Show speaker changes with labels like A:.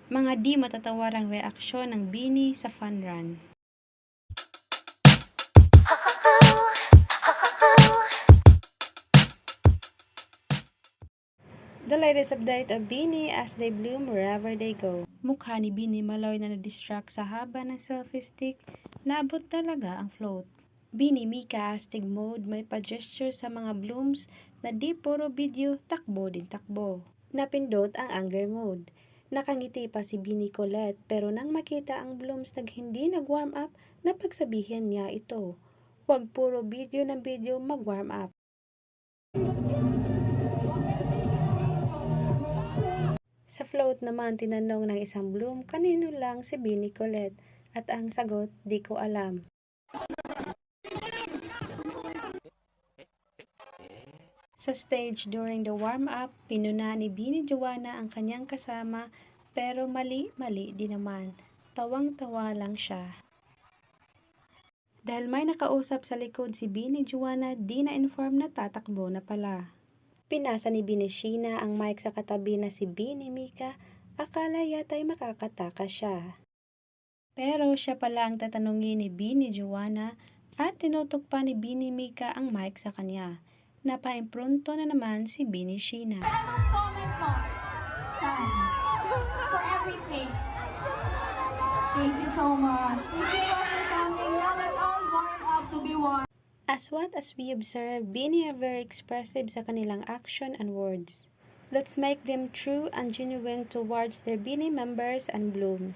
A: Mga di matatawarang reaksyon ng BINI sa fun run. The latest update of BINI as they bloom wherever they go. Mukha ni BINI Maloy na na-distract sa haba ng selfie stick, naabot talaga ang float. BINI Mika astig mode, may pa-gesture sa mga blooms na di puro video, takbo din takbo. Napindot ang anger mode. Nakangiti pa si BINI Colette pero nang makita ang blooms hindi nag-warm up, napagsabihan niya ito. Huwag puro video ng video, mag-warm up. Sa float naman tinanong ng isang bloom kanino lang si BINI Colette at ang sagot, di ko alam. Sa stage during the warm-up, pinuna ni BINI Juana ang kanyang kasama pero mali din naman. Tawang-tawa lang siya. Dahil may nakausap sa likod si BINI Juana, di na-inform na tatakbo na pala. Pinasa ni BINI Sheena ang mic sa katabi na si BINI Mika, akala yata'y makakataka siya. Pero siya pala ang tatanungin ni BINI Juana at tinutok pa ni BINI Mika ang mic sa kanya. Napaimpronto na naman si BINI Sheena.
B: Anong comment mo? Saan? For everything. Thank you so much. Thank you all for coming. Now let's all warm up to be warm.
A: As we observe, BINI are very expressive sa kanilang action and words. Let's make them true and genuine towards their BINI members and blooms.